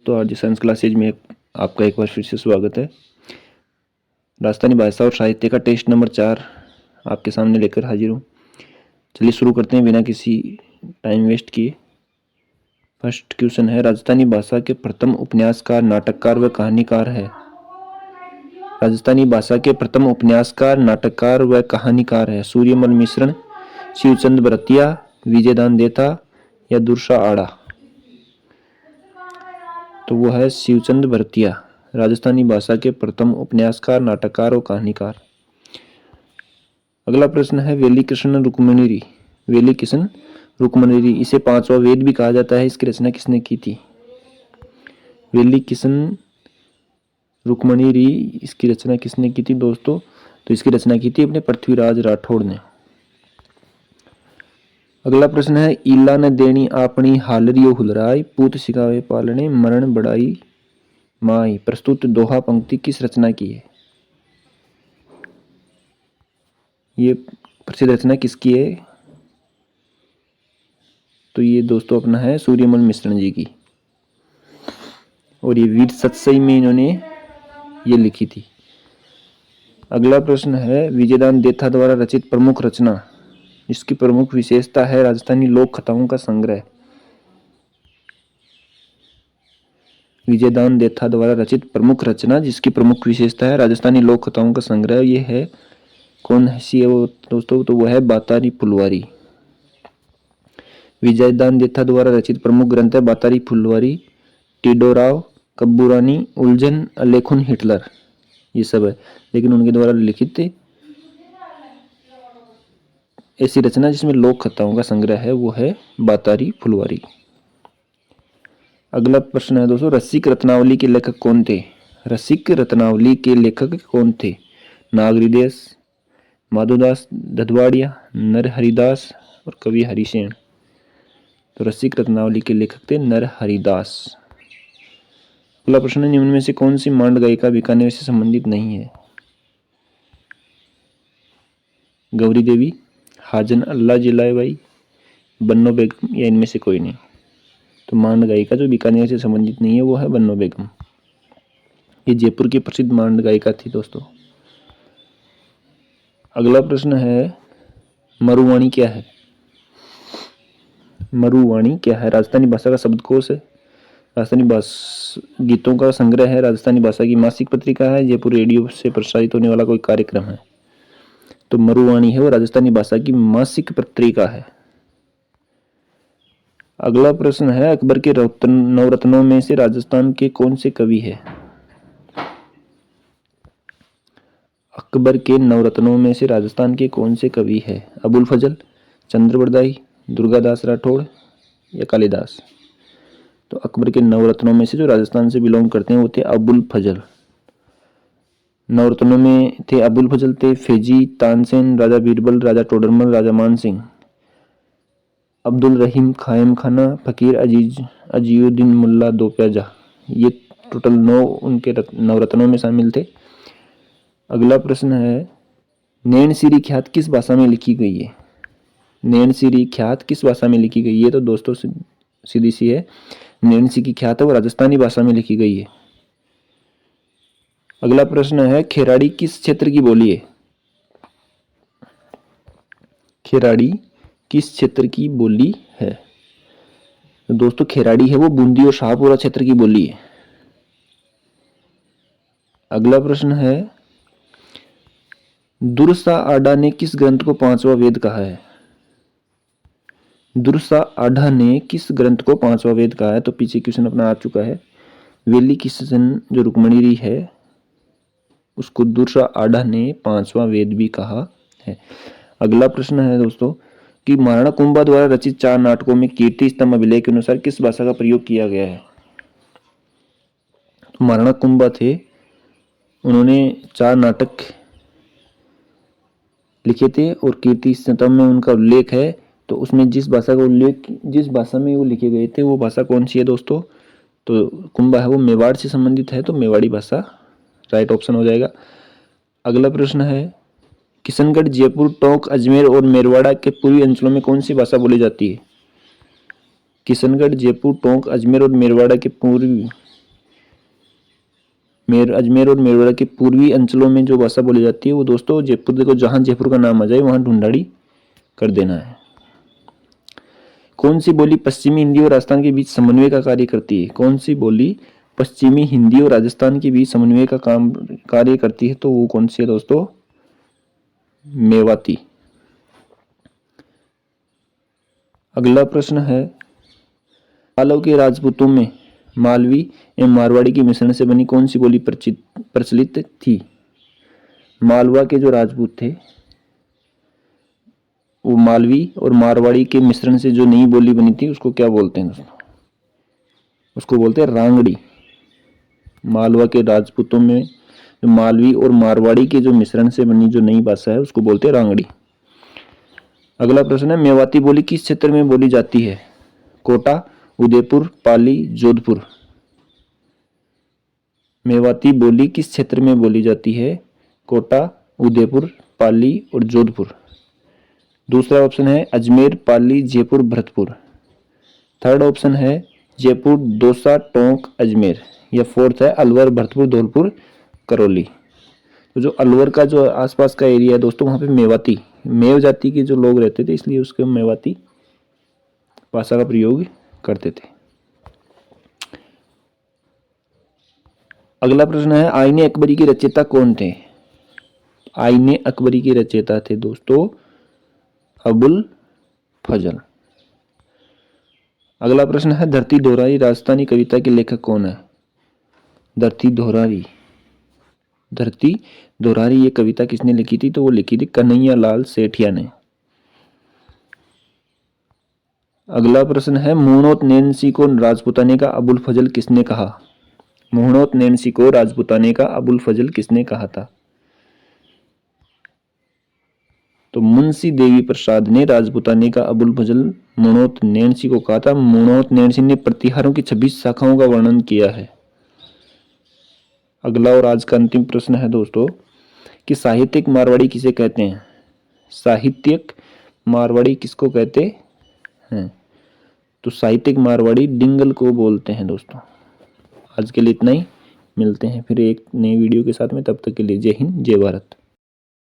दोस्तों, आज science classes में आपका एक बार फिर से स्वागत है। राजस्थानी भाषा और साहित्य का टेस्ट नंबर 4 आपके सामने लेकर हाजिर हूँ। चलिए शुरू करते हैं बिना किसी टाइम वेस्ट किए। फर्स्ट क्वेश्चन है, राजस्थानी भाषा के प्रथम उपन्यासकार, नाटककार व कहानीकार है। राजस्थानी भाषा के प्रथम उपन्यासकार, नाटककार व कहानीकार है सूर्यमल मिश्रण, शिवचंद भरतिया, विजयदान देथा या दुर्सा आड़ा। तो वो है शिवचंद भरतिया, राजस्थानी भाषा के प्रथम उपन्यासकार, नाटककार और कहानीकार। अगला प्रश्न है, वेली कृष्ण रुक्मणीरी। वेली कृष्ण रुक्मणीरी, इसे पांचवा वेद भी कहा जाता है। इसकी रचना किसने की थी? वेली कृष्ण रुक्मणीरी, इसकी रचना किसने की थी दोस्तों? तो इसकी रचना की थी अपने पृथ्वीराज राठौड़ ने। अगला प्रश्न है, ईला न देनी आपनी हालरियो हुलराय, पूत सिखावे पालने मरण बड़ाई माई। प्रस्तुत दोहा पंक्ति किस रचना की है? ये प्रसिद्ध रचना किसकी है? तो ये दोस्तों अपना है सूर्यमल मिश्रण जी की, और ये वीर सतसई में इन्होंने ये लिखी थी। अगला प्रश्न है, विजयदान देथा द्वारा रचित प्रमुख रचना, इसकी प्रमुख विशेषता है राजस्थानी लोक कथाओं का संग्रह। विजयदान देथा द्वारा रचित प्रमुख रचना जिसकी प्रमुख विशेषता है राजस्थानी लोक कथाओं का संग्रह, ये है कौन सी है वो दोस्तों? तो वो है बातारी फुलवारी। विजयदान देथा द्वारा रचित प्रमुख ग्रंथ है बातारी फुलवारी, टिडोराव, कब्बूरानी, उलझन, अलेखुन, हिटलर, ये सब है। लेकिन उनके द्वारा लिखित ऐसी रचना जिसमें लोक कथाओं का संग्रह है वो है बातारी फुलवारी। अगला प्रश्न है दोस्तों, रसिक रत्नावली के लेखक कौन थे? रसिक रत्नावली के लेखक कौन थे? नागरिदेस, माधोदास दधवाड़िया, नरहरिदास और कवि हरिसेन। तो रसिक रत्नावली के लेखक थे नरहरिदास। अगला प्रश्न है, निम्न में से कौन सी मांड गायिका बीकानेर से संबंधित नहीं है? गौरी देवी, हाजन अल्लाह जिलाबाई, बन्नो बेगम या इनमें से कोई नहीं। तो मांड गायिका जो बीकानेर से संबंधित नहीं है वो है बन्नो बेगम। ये जयपुर की प्रसिद्ध मांड गायिका थी दोस्तों। अगला प्रश्न है, मरुवाणी क्या है? मरुवाणी क्या है? राजस्थानी भाषा का शब्दकोश है, राजस्थानी भाषा गीतों का संग्रह है, राजस्थानी भाषा की मासिक पत्रिका है, जयपुर रेडियो से प्रसारित होने वाला कोई कार्यक्रम है। तो मरुवाणी है वो राजस्थानी भाषा की मासिक पत्रिका है। अगला प्रश्न है, अकबर के नवरत्नों में से राजस्थान के कौन से कवि है? अकबर के नवरत्नों में से राजस्थान के कौन से कवि है? अबुल फजल, चंद्रबरदाई, दुर्गादास राठौड़ या कालिदास। तो अकबर के नवरत्नों में से जो राजस्थान से बिलोंग करते हैं वो थे अबुल फजल। नवरत्नों में थे अबुल फजल, थे फेजी, तानसेन, राजा बीरबल, राजा टोडरमल, राजा मानसिंह, अब्दुल रहीम, खायम खाना, फकीर अजीउद्दीन मुल्ला दो प्याजा। ये टोटल 9 उनके नवरत्नों में शामिल थे। अगला प्रश्न है, नैनसिरी ख्यात किस भाषा में लिखी गई है? नैनसिरी ख्यात किस भाषा में लिखी गई है? तो दोस्तों सीधी सी है, नैनसी की ख्यात है वो राजस्थानी भाषा में लिखी गई है। अगला प्रश्न है, खेराड़ी किस क्षेत्र की बोली है? खेराड़ी किस क्षेत्र की बोली है? तो दोस्तों खेराड़ी है वो बूंदी और शाहपुरा क्षेत्र की बोली है। अगला प्रश्न है, दुर्सा आडा ने किस ग्रंथ को पांचवा वेद कहा है? दुर्सा आडा ने किस ग्रंथ को पांचवा वेद कहा है? तो पीछे क्वेश्चन अपना आ चुका है। वेली कृष्ण जो रुक्मणीरी है उसको दुर्सा आडा ने पांचवा वेद भी कहा है। अगला प्रश्न है दोस्तों कि महाराणा कुंभा द्वारा रचित 4 नाटकों में कीर्ति स्तंभ अभिलेख के अनुसार किस भाषा का प्रयोग किया गया है? तो महाराणा कुंभा थे, उन्होंने 4 नाटक लिखे थे और कीर्ति स्तंभ में उनका उल्लेख है। तो उसमें जिस भाषा का उल्लेख, जिस भाषा में वो लिखे गए थे वो भाषा कौन सी है दोस्तों? तो कुंभा है वो मेवाड़ से संबंधित है, तो मेवाड़ी भाषा राइट ऑप्शन हो जाएगा। अगला प्रश्न है, किशनगढ़, जयपुर, टोंक, अजमेर और मेरवाड़ा के पूर्वी अंचलों में कौन सी भाषा बोली जाती है? किशनगढ़, जयपुर, टोंक, अजमेर और मेरवाड़ा के पूर्वी अजमेर और मेवाड़ के पूर्वी अंचलों में जो भाषा बोली जाती है वो दोस्तों जयपुर, देखो जहाँ जयपुर का नाम आ जाए वहाँ ढूंढाड़ी कर देना है। कौन सी बोली पश्चिमी हिंदी और राजस्थान के बीच समन्वय का कार्य करती है? कौन सी बोली पश्चिमी हिंदी और राजस्थान के बीच समन्वय का कार्य करती है? तो वो कौन सी है दोस्तों? मेवाती। अगला प्रश्न है, पालव के राजपूतों में मालवी एवं मारवाड़ी के मिश्रण से बनी कौन सी बोली प्रचलित थी? मालवा के जो राजपूत थे वो मालवी और मारवाड़ी के मिश्रण से जो नई बोली बनी थी उसको क्या बोलते हैं दोस्तों? उसको बोलते हैं रांगड़ी। मालवा के राजपूतों में जो मालवी और मारवाड़ी के जो मिश्रण से बनी जो नई भाषा है उसको बोलते हैं रांगड़ी। अगला प्रश्न है, मेवाती बोली किस क्षेत्र में बोली जाती है? कोटा, उदयपुर, पाली, जोधपुर। मेवाती बोली किस क्षेत्र में बोली जाती है? कोटा, उदयपुर, पाली और जोधपुर। दूसरा ऑप्शन है अजमेर, पाली, जयपुर, भरतपुर। थर्ड ऑप्शन है जयपुर, दौसा, टोंक, अजमेर। या फोर्थ है अलवर, भरतपुर, धौलपुर, करौली। तो जो अलवर का जो आसपास का एरिया है दोस्तों वहाँ पे मेवाती, मेव जाति के जो लोग रहते थे इसलिए उसके मेवाती भाषा का प्रयोग करते थे। अगला प्रश्न है, आईने अकबरी के रचयिता कौन थे? आईने अकबरी के रचयिता थे दोस्तों अबुल फजल। अगला प्रश्न है, धरती दोहरारी राजस्थानी कविता के लेखक कौन है? धरती दोहरारी ये कविता किसने लिखी थी? तो वो लिखी थी कन्हैया लाल सेठिया ने। अगला प्रश्न है, मुहणोत नैनसी को राजपुताने का अबुल फजल किसने कहा? मुहणोत नैनसी को राजपुताने का अबुल फजल किसने कहा था? तो मुंशी देवी प्रसाद ने राजपुताने का अबुल फजल मुहणोत नैनसी को कहा था। मुहणोत नैनसी ने प्रतिहारों की 26 शाखाओं का वर्णन किया है। अगला और आज का अंतिम प्रश्न है दोस्तों कि साहित्यिक मारवाड़ी किसे कहते हैं? साहित्यिक मारवाड़ी किसको कहते हैं? तो साहित्यिक मारवाड़ी डिंगल को बोलते हैं दोस्तों। आज के लिए इतना ही, मिलते हैं फिर एक नई वीडियो के साथ में, तब तक के लिए जय हिंद, जय भारत।